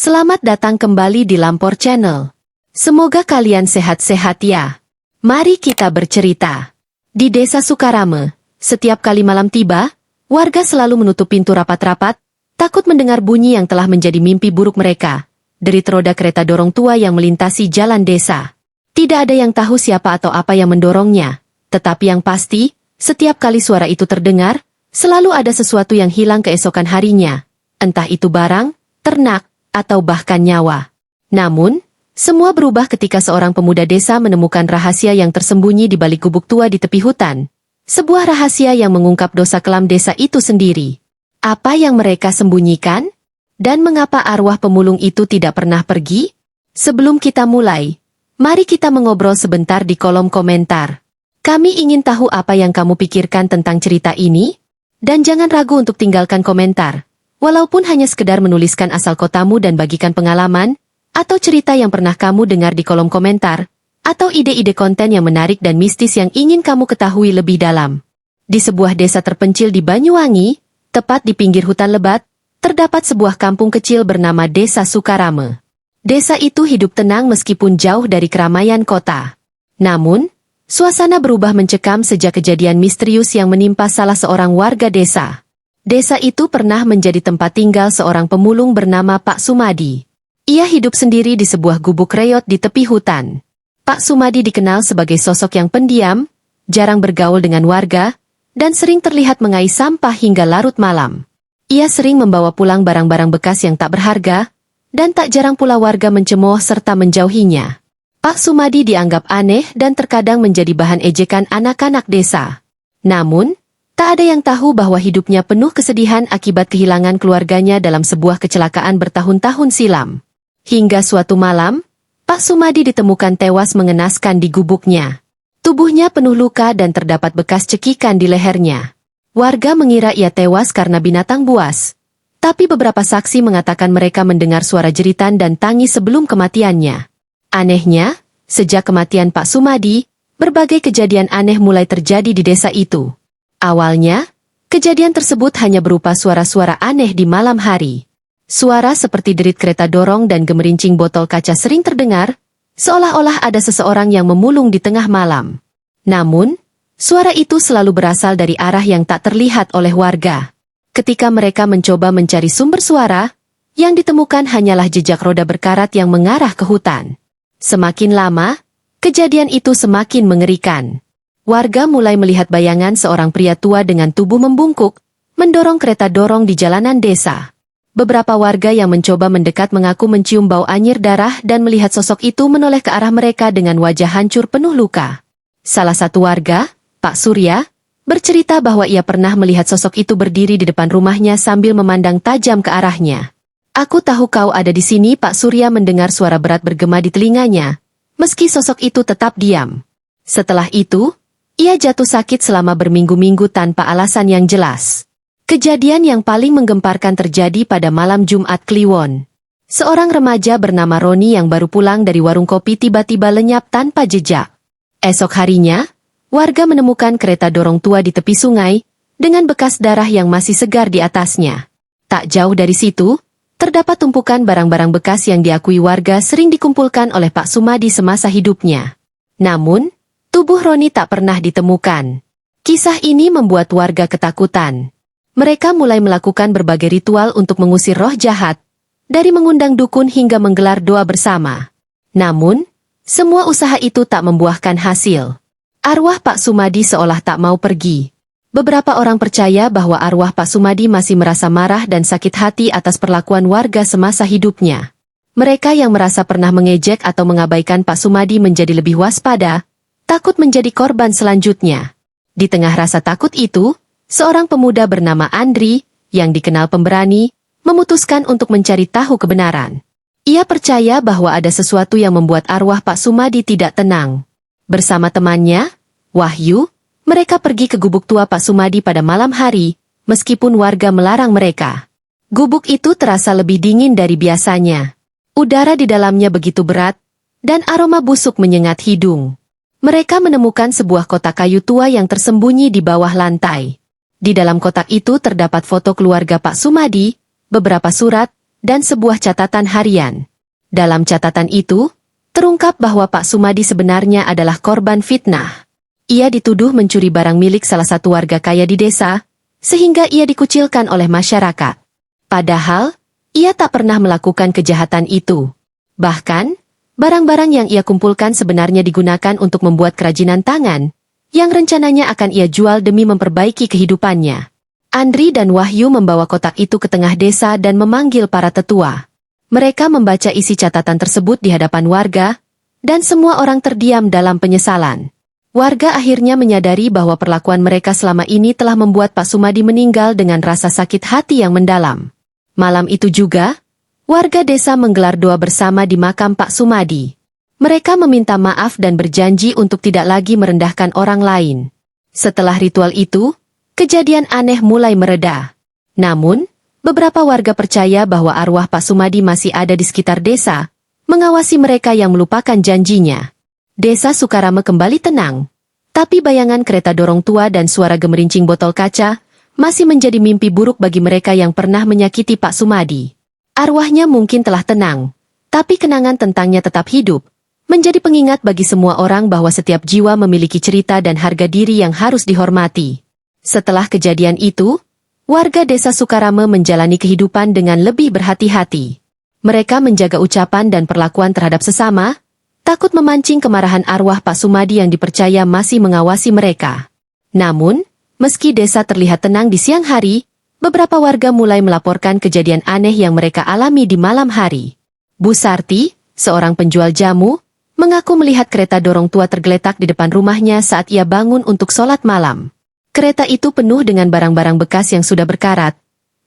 Selamat datang kembali di Lampor Channel. Semoga kalian sehat-sehat ya. Mari kita bercerita. Di Desa Sukarame, setiap kali malam tiba, warga selalu menutup pintu rapat-rapat, takut mendengar bunyi yang telah menjadi mimpi buruk mereka. Derit roda kereta dorong tua yang melintasi jalan desa. Tidak ada yang tahu siapa atau apa yang mendorongnya. Tetapi yang pasti, setiap kali suara itu terdengar, selalu ada sesuatu yang hilang keesokan harinya. Entah itu barang, ternak, atau bahkan nyawa. Namun, semua berubah ketika seorang pemuda desa menemukan rahasia yang tersembunyi di balik gubuk tua di tepi hutan. Sebuah rahasia yang mengungkap dosa kelam desa itu sendiri. Apa yang mereka sembunyikan? Dan mengapa arwah pemulung itu tidak pernah pergi? Sebelum kita mulai, mari kita mengobrol sebentar di kolom komentar. Kami ingin tahu apa yang kamu pikirkan tentang cerita ini. Dan jangan ragu untuk tinggalkan komentar. Walaupun hanya sekedar menuliskan asal kotamu dan bagikan pengalaman, atau cerita yang pernah kamu dengar di kolom komentar, atau ide-ide konten yang menarik dan mistis yang ingin kamu ketahui lebih dalam. Di sebuah desa terpencil di Banyuwangi, tepat di pinggir hutan lebat, terdapat sebuah kampung kecil bernama Desa Sukarame. Desa itu hidup tenang meskipun jauh dari keramaian kota. Namun, suasana berubah mencekam sejak kejadian misterius yang menimpa salah seorang warga desa. Desa itu pernah menjadi tempat tinggal seorang pemulung bernama Pak Sumadi. Ia hidup sendiri di sebuah gubuk reot di tepi hutan. Pak Sumadi dikenal sebagai sosok yang pendiam, jarang bergaul dengan warga, dan sering terlihat mengais sampah hingga larut malam. Ia sering membawa pulang barang-barang bekas yang tak berharga, dan tak jarang pula warga mencemooh serta menjauhinya. Pak Sumadi dianggap aneh dan terkadang menjadi bahan ejekan anak-anak desa. Namun, tak ada yang tahu bahwa hidupnya penuh kesedihan akibat kehilangan keluarganya dalam sebuah kecelakaan bertahun-tahun silam. Hingga suatu malam, Pak Sumadi ditemukan tewas mengenaskan di gubuknya. Tubuhnya penuh luka dan terdapat bekas cekikan di lehernya. Warga mengira ia tewas karena binatang buas. Tapi beberapa saksi mengatakan mereka mendengar suara jeritan dan tangis sebelum kematiannya. Anehnya, sejak kematian Pak Sumadi, berbagai kejadian aneh mulai terjadi di desa itu. Awalnya, kejadian tersebut hanya berupa suara-suara aneh di malam hari. Suara seperti derit kereta dorong dan gemerincing botol kaca sering terdengar, seolah-olah ada seseorang yang memulung di tengah malam. Namun, suara itu selalu berasal dari arah yang tak terlihat oleh warga. Ketika mereka mencoba mencari sumber suara, yang ditemukan hanyalah jejak roda berkarat yang mengarah ke hutan. Semakin lama, kejadian itu semakin mengerikan. Warga mulai melihat bayangan seorang pria tua dengan tubuh membungkuk, mendorong kereta dorong di jalanan desa. Beberapa warga yang mencoba mendekat mengaku mencium bau anyir darah dan melihat sosok itu menoleh ke arah mereka dengan wajah hancur penuh luka. Salah satu warga, Pak Surya, bercerita bahwa ia pernah melihat sosok itu berdiri di depan rumahnya sambil memandang tajam ke arahnya. Aku tahu kau ada di sini. Pak Surya mendengar suara berat bergema di telinganya, meski sosok itu tetap diam. Setelah itu, ia jatuh sakit selama berminggu-minggu tanpa alasan yang jelas. Kejadian yang paling menggemparkan terjadi pada malam Jumat Kliwon. Seorang remaja bernama Roni yang baru pulang dari warung kopi tiba-tiba lenyap tanpa jejak. Esok harinya, warga menemukan kereta dorong tua di tepi sungai, dengan bekas darah yang masih segar di atasnya. Tak jauh dari situ, terdapat tumpukan barang-barang bekas yang diakui warga sering dikumpulkan oleh Pak Sumadi semasa hidupnya. Namun, tubuh Roni tak pernah ditemukan. Kisah ini membuat warga ketakutan. Mereka mulai melakukan berbagai ritual untuk mengusir roh jahat, dari mengundang dukun hingga menggelar doa bersama. Namun, semua usaha itu tak membuahkan hasil. Arwah Pak Sumadi seolah tak mau pergi. Beberapa orang percaya bahwa arwah Pak Sumadi masih merasa marah dan sakit hati atas perlakuan warga semasa hidupnya. Mereka yang merasa pernah mengejek atau mengabaikan Pak Sumadi menjadi lebih waspada, takut menjadi korban selanjutnya. Di tengah rasa takut itu, seorang pemuda bernama Andri, yang dikenal pemberani, memutuskan untuk mencari tahu kebenaran. Ia percaya bahwa ada sesuatu yang membuat arwah Pak Sumadi tidak tenang. Bersama temannya, Wahyu, mereka pergi ke gubuk tua Pak Sumadi pada malam hari, meskipun warga melarang mereka. Gubuk itu terasa lebih dingin dari biasanya. Udara di dalamnya begitu berat, dan aroma busuk menyengat hidung. Mereka menemukan sebuah kotak kayu tua yang tersembunyi di bawah lantai. Di dalam kotak itu terdapat foto keluarga Pak Sumadi, beberapa surat, dan sebuah catatan harian. Dalam catatan itu, terungkap bahwa Pak Sumadi sebenarnya adalah korban fitnah. Ia dituduh mencuri barang milik salah satu warga kaya di desa, sehingga ia dikucilkan oleh masyarakat. Padahal, ia tak pernah melakukan kejahatan itu. Bahkan, barang-barang yang ia kumpulkan sebenarnya digunakan untuk membuat kerajinan tangan, yang rencananya akan ia jual demi memperbaiki kehidupannya. Andri dan Wahyu membawa kotak itu ke tengah desa dan memanggil para tetua. Mereka membaca isi catatan tersebut di hadapan warga, dan semua orang terdiam dalam penyesalan. Warga akhirnya menyadari bahwa perlakuan mereka selama ini telah membuat Pak Sumadi meninggal dengan rasa sakit hati yang mendalam. Malam itu juga, warga desa menggelar doa bersama di makam Pak Sumadi. Mereka meminta maaf dan berjanji untuk tidak lagi merendahkan orang lain. Setelah ritual itu, kejadian aneh mulai mereda. Namun, beberapa warga percaya bahwa arwah Pak Sumadi masih ada di sekitar desa, mengawasi mereka yang melupakan janjinya. Desa Sukarame kembali tenang. Tapi bayangan kereta dorong tua dan suara gemerincing botol kaca masih menjadi mimpi buruk bagi mereka yang pernah menyakiti Pak Sumadi. Arwahnya mungkin telah tenang, tapi kenangan tentangnya tetap hidup, menjadi pengingat bagi semua orang bahwa setiap jiwa memiliki cerita dan harga diri yang harus dihormati. Setelah kejadian itu, warga desa Sukarame menjalani kehidupan dengan lebih berhati-hati. Mereka menjaga ucapan dan perlakuan terhadap sesama, takut memancing kemarahan arwah Pak Sumadi yang dipercaya masih mengawasi mereka. Namun, meski desa terlihat tenang di siang hari, beberapa warga mulai melaporkan kejadian aneh yang mereka alami di malam hari. Bu Sarti, seorang penjual jamu, mengaku melihat kereta dorong tua tergeletak di depan rumahnya saat ia bangun untuk sholat malam. Kereta itu penuh dengan barang-barang bekas yang sudah berkarat,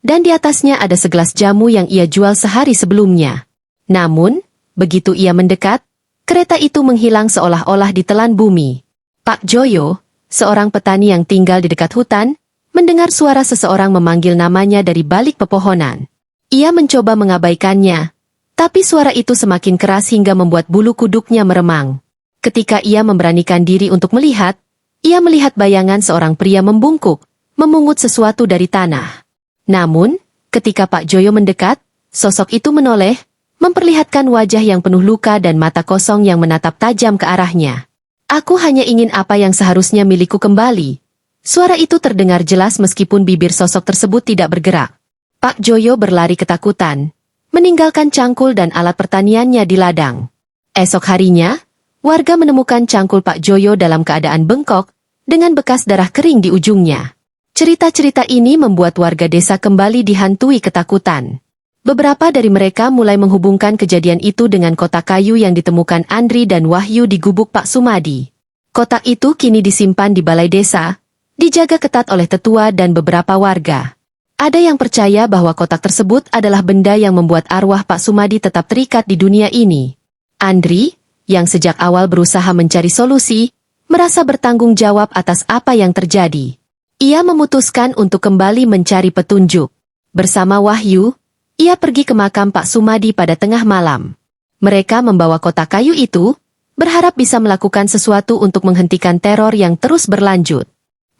dan di atasnya ada segelas jamu yang ia jual sehari sebelumnya. Namun, begitu ia mendekat, kereta itu menghilang seolah-olah ditelan bumi. Pak Joyo, seorang petani yang tinggal di dekat hutan, mendengar suara seseorang memanggil namanya dari balik pepohonan. Ia mencoba mengabaikannya, tapi suara itu semakin keras hingga membuat bulu kuduknya meremang. Ketika ia memberanikan diri untuk melihat, ia melihat bayangan seorang pria membungkuk, memungut sesuatu dari tanah. Namun, ketika Pak Joyo mendekat, sosok itu menoleh, memperlihatkan wajah yang penuh luka dan mata kosong yang menatap tajam ke arahnya. Aku hanya ingin apa yang seharusnya milikku kembali. Suara itu terdengar jelas meskipun bibir sosok tersebut tidak bergerak. Pak Joyo berlari ketakutan, meninggalkan cangkul dan alat pertaniannya di ladang. Esok harinya, warga menemukan cangkul Pak Joyo dalam keadaan bengkok, dengan bekas darah kering di ujungnya. Cerita-cerita ini membuat warga desa kembali dihantui ketakutan. Beberapa dari mereka mulai menghubungkan kejadian itu dengan kotak kayu yang ditemukan Andri dan Wahyu di gubuk Pak Sumadi. Kotak itu kini disimpan di balai desa, dijaga ketat oleh tetua dan beberapa warga. Ada yang percaya bahwa kotak tersebut adalah benda yang membuat arwah Pak Sumadi tetap terikat di dunia ini. Andri, yang sejak awal berusaha mencari solusi, merasa bertanggung jawab atas apa yang terjadi. Ia memutuskan untuk kembali mencari petunjuk. Bersama Wahyu, ia pergi ke makam Pak Sumadi pada tengah malam. Mereka membawa kotak kayu itu, berharap bisa melakukan sesuatu untuk menghentikan teror yang terus berlanjut.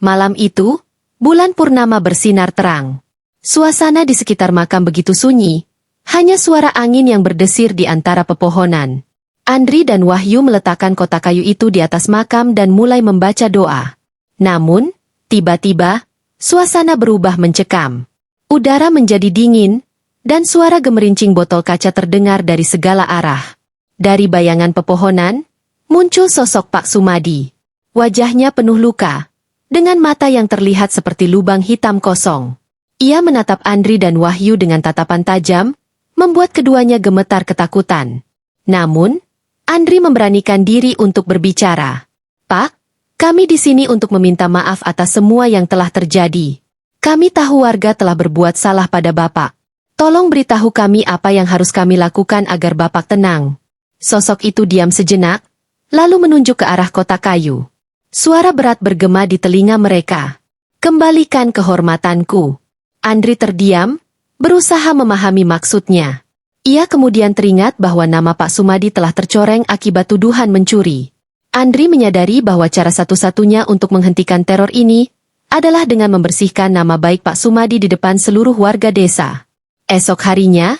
Malam itu, bulan purnama bersinar terang. Suasana di sekitar makam begitu sunyi, hanya suara angin yang berdesir di antara pepohonan. Andri dan Wahyu meletakkan kotak kayu itu di atas makam dan mulai membaca doa. Namun, tiba-tiba, suasana berubah mencekam. Udara menjadi dingin, dan suara gemerincing botol kaca terdengar dari segala arah. Dari bayangan pepohonan, muncul sosok Pak Sumadi. Wajahnya penuh luka, dengan mata yang terlihat seperti lubang hitam kosong. Ia menatap Andri dan Wahyu dengan tatapan tajam, membuat keduanya gemetar ketakutan. Namun, Andri memberanikan diri untuk berbicara. Pak, kami di sini untuk meminta maaf atas semua yang telah terjadi. Kami tahu warga telah berbuat salah pada Bapak. Tolong beritahu kami apa yang harus kami lakukan agar Bapak tenang. Sosok itu diam sejenak, lalu menunjuk ke arah kotak kayu. Suara berat bergema di telinga mereka. Kembalikan kehormatanku. Andri terdiam, berusaha memahami maksudnya. Ia kemudian teringat bahwa nama Pak Sumadi telah tercoreng akibat tuduhan mencuri. Andri menyadari bahwa cara satu-satunya untuk menghentikan teror ini adalah dengan membersihkan nama baik Pak Sumadi di depan seluruh warga desa. Esok harinya,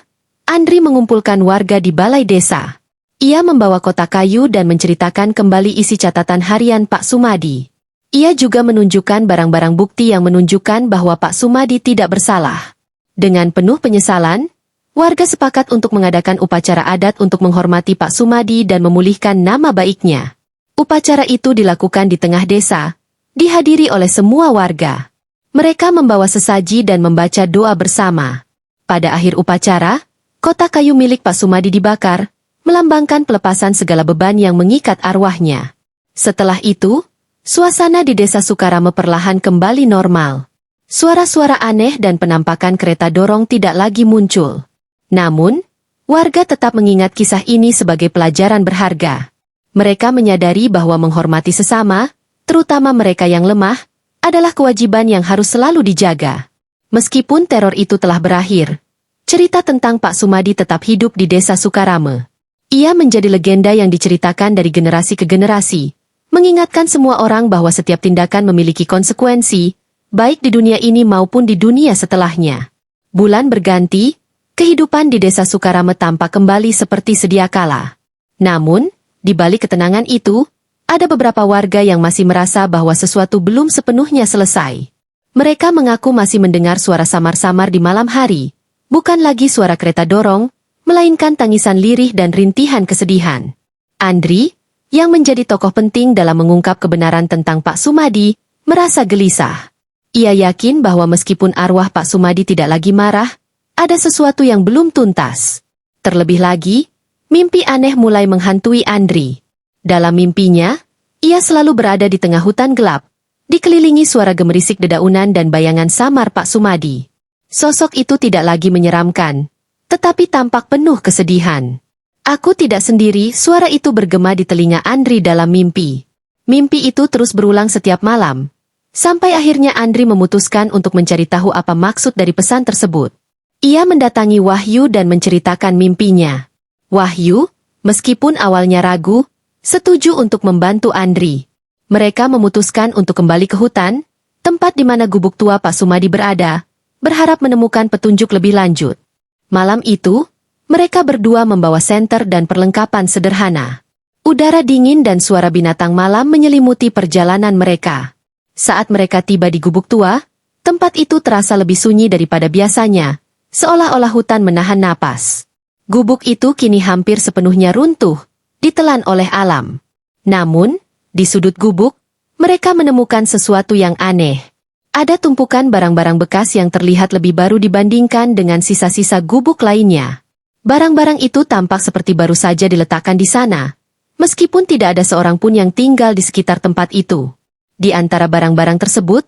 Andri mengumpulkan warga di balai desa. Ia membawa kotak kayu dan menceritakan kembali isi catatan harian Pak Sumadi. Ia juga menunjukkan barang-barang bukti yang menunjukkan bahwa Pak Sumadi tidak bersalah. Dengan penuh penyesalan, warga sepakat untuk mengadakan upacara adat untuk menghormati Pak Sumadi dan memulihkan nama baiknya. Upacara itu dilakukan di tengah desa, dihadiri oleh semua warga. Mereka membawa sesaji dan membaca doa bersama. Pada akhir upacara, kotak kayu milik Pak Sumadi dibakar, melambangkan pelepasan segala beban yang mengikat arwahnya. Setelah itu, suasana di desa Sukarame perlahan kembali normal. Suara-suara aneh dan penampakan kereta dorong tidak lagi muncul. Namun, warga tetap mengingat kisah ini sebagai pelajaran berharga. Mereka menyadari bahwa menghormati sesama, terutama mereka yang lemah, adalah kewajiban yang harus selalu dijaga. Meskipun teror itu telah berakhir, cerita tentang Pak Sumadi tetap hidup di desa Sukarame. Ia menjadi legenda yang diceritakan dari generasi ke generasi, mengingatkan semua orang bahwa setiap tindakan memiliki konsekuensi, baik di dunia ini maupun di dunia setelahnya. Bulan berganti, kehidupan di desa Sukarame tampak kembali seperti sedia kala. Namun, di balik ketenangan itu, ada beberapa warga yang masih merasa bahwa sesuatu belum sepenuhnya selesai. Mereka mengaku masih mendengar suara samar-samar di malam hari, bukan lagi suara kereta dorong, melainkan tangisan lirih dan rintihan kesedihan. Andri, yang menjadi tokoh penting dalam mengungkap kebenaran tentang Pak Sumadi, merasa gelisah. Ia yakin bahwa meskipun arwah Pak Sumadi tidak lagi marah, ada sesuatu yang belum tuntas. Terlebih lagi, mimpi aneh mulai menghantui Andri. Dalam mimpinya, ia selalu berada di tengah hutan gelap, dikelilingi suara gemerisik dedaunan dan bayangan samar Pak Sumadi. Sosok itu tidak lagi menyeramkan, tetapi tampak penuh kesedihan. Aku tidak sendiri, suara itu bergema di telinga Andri dalam mimpi. Mimpi itu terus berulang setiap malam, sampai akhirnya Andri memutuskan untuk mencari tahu apa maksud dari pesan tersebut. Ia mendatangi Wahyu dan menceritakan mimpinya. Wahyu, meskipun awalnya ragu, setuju untuk membantu Andri. Mereka memutuskan untuk kembali ke hutan, tempat di mana gubuk tua Pak Sumadi berada, berharap menemukan petunjuk lebih lanjut. Malam itu, mereka berdua membawa senter dan perlengkapan sederhana. Udara dingin dan suara binatang malam menyelimuti perjalanan mereka. Saat mereka tiba di gubuk tua, tempat itu terasa lebih sunyi daripada biasanya, seolah-olah hutan menahan napas. Gubuk itu kini hampir sepenuhnya runtuh, ditelan oleh alam. Namun, di sudut gubuk, mereka menemukan sesuatu yang aneh. Ada tumpukan barang-barang bekas yang terlihat lebih baru dibandingkan dengan sisa-sisa gubuk lainnya. Barang-barang itu tampak seperti baru saja diletakkan di sana, meskipun tidak ada seorang pun yang tinggal di sekitar tempat itu. Di antara barang-barang tersebut,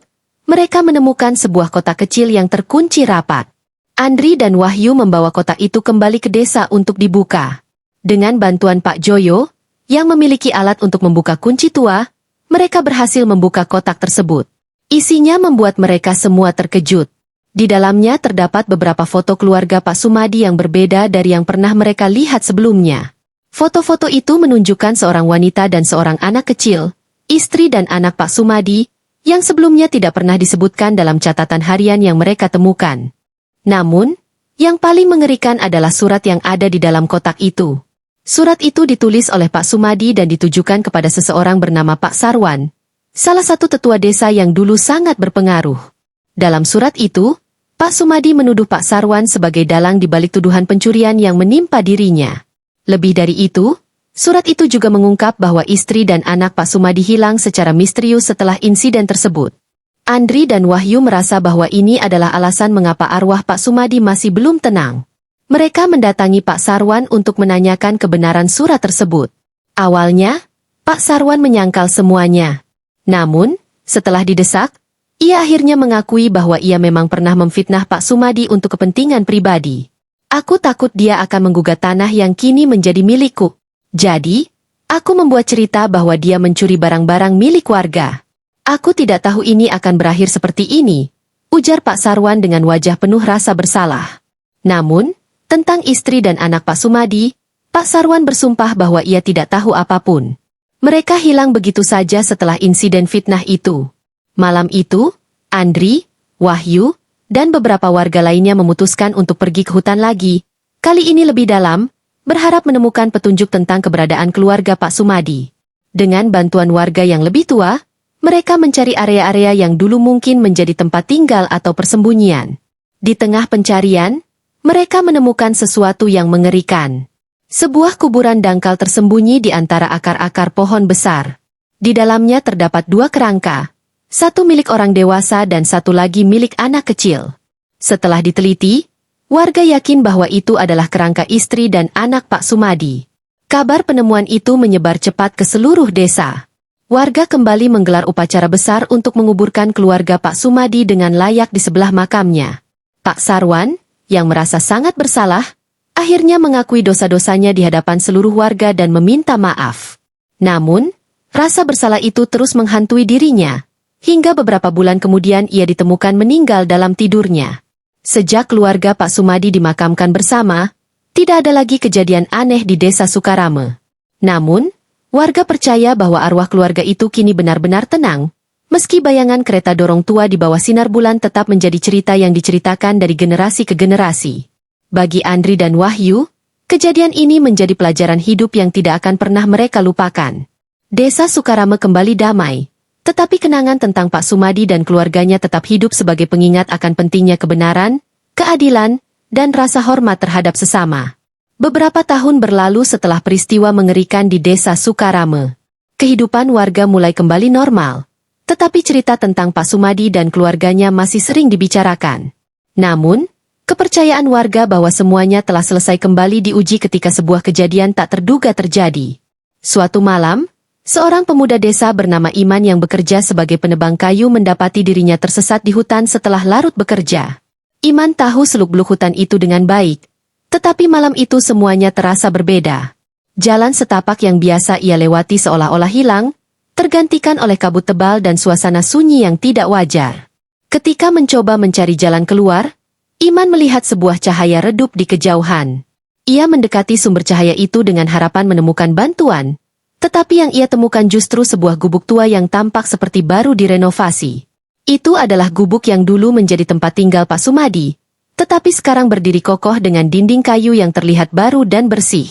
mereka menemukan sebuah kotak kecil yang terkunci rapat. Andri dan Wahyu membawa kotak itu kembali ke desa untuk dibuka. Dengan bantuan Pak Joyo, yang memiliki alat untuk membuka kunci tua, mereka berhasil membuka kotak tersebut. Isinya membuat mereka semua terkejut. Di dalamnya terdapat beberapa foto keluarga Pak Sumadi yang berbeda dari yang pernah mereka lihat sebelumnya. Foto-foto itu menunjukkan seorang wanita dan seorang anak kecil, istri dan anak Pak Sumadi, yang sebelumnya tidak pernah disebutkan dalam catatan harian yang mereka temukan. Namun, yang paling mengerikan adalah surat yang ada di dalam kotak itu. Surat itu ditulis oleh Pak Sumadi dan ditujukan kepada seseorang bernama Pak Sarwan, salah satu tetua desa yang dulu sangat berpengaruh. Dalam surat itu, Pak Sumadi menuduh Pak Sarwan sebagai dalang di balik tuduhan pencurian yang menimpa dirinya. Lebih dari itu, surat itu juga mengungkap bahwa istri dan anak Pak Sumadi hilang secara misterius setelah insiden tersebut. Andri dan Wahyu merasa bahwa ini adalah alasan mengapa arwah Pak Sumadi masih belum tenang. Mereka mendatangi Pak Sarwan untuk menanyakan kebenaran surat tersebut. Awalnya, Pak Sarwan menyangkal semuanya. Namun, setelah didesak, ia akhirnya mengakui bahwa ia memang pernah memfitnah Pak Sumadi untuk kepentingan pribadi. Aku takut dia akan menggugat tanah yang kini menjadi milikku. Jadi, aku membuat cerita bahwa dia mencuri barang-barang milik warga. Aku tidak tahu ini akan berakhir seperti ini, ujar Pak Sarwan dengan wajah penuh rasa bersalah. Namun, tentang istri dan anak Pak Sumadi, Pak Sarwan bersumpah bahwa ia tidak tahu apapun. Mereka hilang begitu saja setelah insiden fitnah itu. Malam itu, Andri, Wahyu, dan beberapa warga lainnya memutuskan untuk pergi ke hutan lagi, Kali ini lebih dalam, berharap menemukan petunjuk tentang keberadaan keluarga Pak Sumadi. Dengan bantuan warga yang lebih tua, mereka mencari area-area yang dulu mungkin menjadi tempat tinggal atau persembunyian. Di tengah pencarian, mereka menemukan sesuatu yang mengerikan. Sebuah kuburan dangkal tersembunyi di antara akar-akar pohon besar. Di dalamnya terdapat 2 kerangka, satu milik orang dewasa dan satu lagi milik anak kecil. Setelah diteliti, warga yakin bahwa itu adalah kerangka istri dan anak Pak Sumadi. Kabar penemuan itu menyebar cepat ke seluruh desa. Warga kembali menggelar upacara besar untuk menguburkan keluarga Pak Sumadi dengan layak di sebelah makamnya. Pak Sarwan, yang merasa sangat bersalah, akhirnya mengakui dosa-dosanya di hadapan seluruh warga dan meminta maaf. Namun, rasa bersalah itu terus menghantui dirinya, hingga beberapa bulan kemudian ia ditemukan meninggal dalam tidurnya. Sejak keluarga Pak Sumadi dimakamkan bersama, tidak ada lagi kejadian aneh di desa Sukarame. Namun, warga percaya bahwa arwah keluarga itu kini benar-benar tenang, meski bayangan kereta dorong tua di bawah sinar bulan tetap menjadi cerita yang diceritakan dari generasi ke generasi. Bagi Andri dan Wahyu, kejadian ini menjadi pelajaran hidup yang tidak akan pernah mereka lupakan. Desa Sukarame kembali damai, tetapi kenangan tentang Pak Sumadi dan keluarganya tetap hidup sebagai pengingat akan pentingnya kebenaran, keadilan, dan rasa hormat terhadap sesama. Beberapa tahun berlalu setelah peristiwa mengerikan di desa Sukarame. Kehidupan warga mulai kembali normal, tetapi cerita tentang Pak Sumadi dan keluarganya masih sering dibicarakan. Namun, kepercayaan warga bahwa semuanya telah selesai kembali diuji ketika sebuah kejadian tak terduga terjadi. Suatu malam, seorang pemuda desa bernama Iman yang bekerja sebagai penebang kayu mendapati dirinya tersesat di hutan setelah larut bekerja. Iman tahu seluk-beluk hutan itu dengan baik, tetapi malam itu semuanya terasa berbeda. Jalan setapak yang biasa ia lewati seolah-olah hilang, tergantikan oleh kabut tebal dan suasana sunyi yang tidak wajar. Ketika mencoba mencari jalan keluar, Iman melihat sebuah cahaya redup di kejauhan. Ia mendekati sumber cahaya itu dengan harapan menemukan bantuan, tetapi yang ia temukan justru sebuah gubuk tua yang tampak seperti baru direnovasi. Itu adalah gubuk yang dulu menjadi tempat tinggal Pak Sumadi, tetapi sekarang berdiri kokoh dengan dinding kayu yang terlihat baru dan bersih.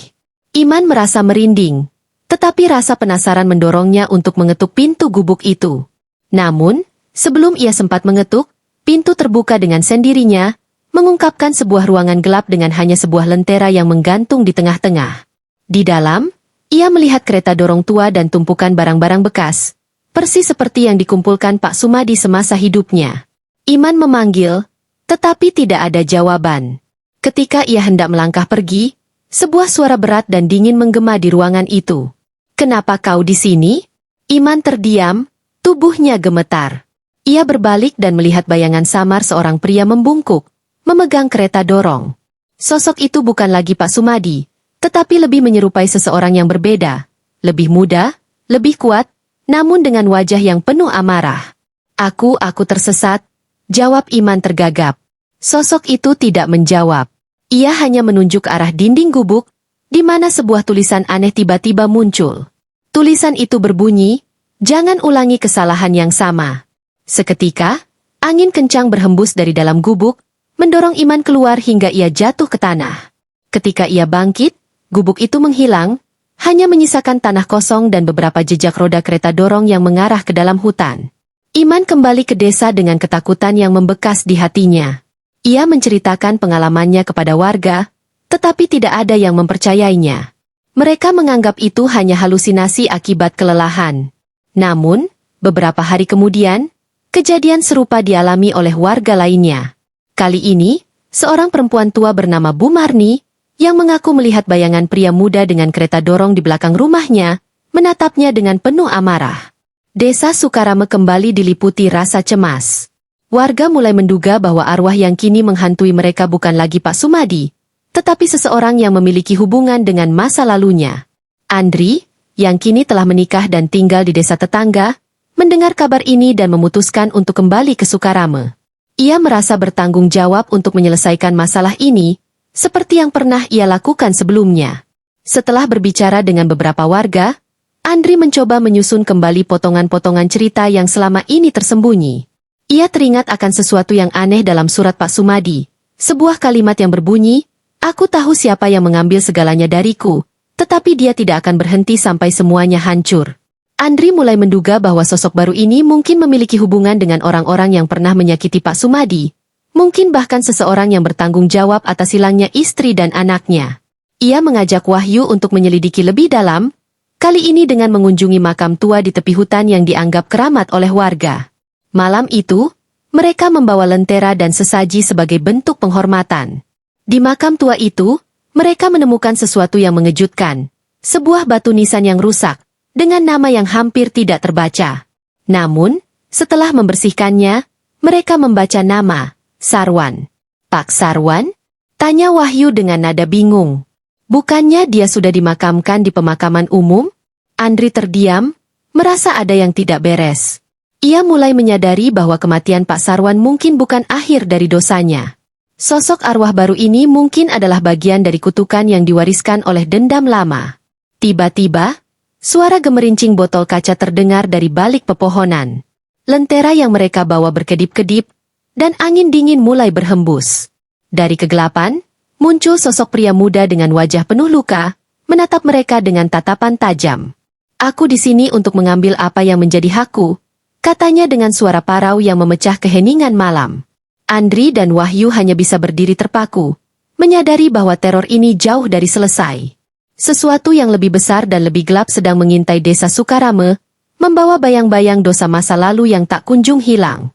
Iman merasa merinding, tetapi rasa penasaran mendorongnya untuk mengetuk pintu gubuk itu. Namun, sebelum ia sempat mengetuk, pintu terbuka dengan sendirinya, mengungkapkan sebuah ruangan gelap dengan hanya sebuah lentera yang menggantung di tengah-tengah. Di dalam, ia melihat kereta dorong tua dan tumpukan barang-barang bekas, persis seperti yang dikumpulkan Pak Sumadi semasa hidupnya. Iman memanggil, tetapi tidak ada jawaban. Ketika ia hendak melangkah pergi, sebuah suara berat dan dingin menggema di ruangan itu. "Kenapa kau di sini?" Iman terdiam, tubuhnya gemetar. Ia berbalik dan melihat bayangan samar seorang pria membungkuk, memegang kereta dorong. Sosok itu bukan lagi Pak Sumadi, tetapi lebih menyerupai seseorang yang berbeda, lebih muda, lebih kuat, namun dengan wajah yang penuh amarah. Aku tersesat," jawab Iman tergagap. Sosok itu tidak menjawab. Ia hanya menunjuk ke arah dinding gubuk, di mana sebuah tulisan aneh tiba-tiba muncul. Tulisan itu berbunyi, "Jangan ulangi kesalahan yang sama." Seketika, angin kencang berhembus dari dalam gubuk, mendorong Iman keluar hingga ia jatuh ke tanah. Ketika ia bangkit, gubuk itu menghilang, hanya menyisakan tanah kosong dan beberapa jejak roda kereta dorong yang mengarah ke dalam hutan. Iman kembali ke desa dengan ketakutan yang membekas di hatinya. Ia menceritakan pengalamannya kepada warga, tetapi tidak ada yang mempercayainya. Mereka menganggap itu hanya halusinasi akibat kelelahan. Namun, beberapa hari kemudian, kejadian serupa dialami oleh warga lainnya. Kali ini, seorang perempuan tua bernama Bu Marni, yang mengaku melihat bayangan pria muda dengan kereta dorong di belakang rumahnya, menatapnya dengan penuh amarah. Desa Sukarame kembali diliputi rasa cemas. Warga mulai menduga bahwa arwah yang kini menghantui mereka bukan lagi Pak Sumadi, tetapi seseorang yang memiliki hubungan dengan masa lalunya. Andri, yang kini telah menikah dan tinggal di desa tetangga, mendengar kabar ini dan memutuskan untuk kembali ke Sukarame. Ia merasa bertanggung jawab untuk menyelesaikan masalah ini, seperti yang pernah ia lakukan sebelumnya. Setelah berbicara dengan beberapa warga, Andri mencoba menyusun kembali potongan-potongan cerita yang selama ini tersembunyi. Ia teringat akan sesuatu yang aneh dalam surat Pak Sumadi, sebuah kalimat yang berbunyi, Aku tahu siapa yang mengambil segalanya dariku, tetapi dia tidak akan berhenti sampai semuanya hancur. Andri mulai menduga bahwa sosok baru ini mungkin memiliki hubungan dengan orang-orang yang pernah menyakiti Pak Sumadi. Mungkin bahkan seseorang yang bertanggung jawab atas hilangnya istri dan anaknya. Ia mengajak Wahyu untuk menyelidiki lebih dalam, kali ini dengan mengunjungi makam tua di tepi hutan yang dianggap keramat oleh warga. Malam itu, mereka membawa lentera dan sesaji sebagai bentuk penghormatan. Di makam tua itu, mereka menemukan sesuatu yang mengejutkan. Sebuah batu nisan yang rusak, dengan nama yang hampir tidak terbaca. Namun, setelah membersihkannya, mereka membaca nama, Sarwan. Pak Sarwan? Tanya Wahyu dengan nada bingung. Bukannya dia sudah dimakamkan di pemakaman umum? Andri terdiam, merasa ada yang tidak beres. Ia mulai menyadari bahwa kematian Pak Sarwan mungkin bukan akhir dari dosanya. Sosok arwah baru ini mungkin adalah bagian dari kutukan yang diwariskan oleh dendam lama. Tiba-tiba, suara gemerincing botol kaca terdengar dari balik pepohonan. Lentera yang mereka bawa berkedip-kedip, dan angin dingin mulai berhembus. Dari kegelapan, muncul sosok pria muda dengan wajah penuh luka, menatap mereka dengan tatapan tajam. Aku di sini untuk mengambil apa yang menjadi hakku, katanya dengan suara parau yang memecah keheningan malam. Andri dan Wahyu hanya bisa berdiri terpaku, menyadari bahwa teror ini jauh dari selesai. Sesuatu yang lebih besar dan lebih gelap sedang mengintai desa Sukarame, membawa bayang-bayang dosa masa lalu yang tak kunjung hilang.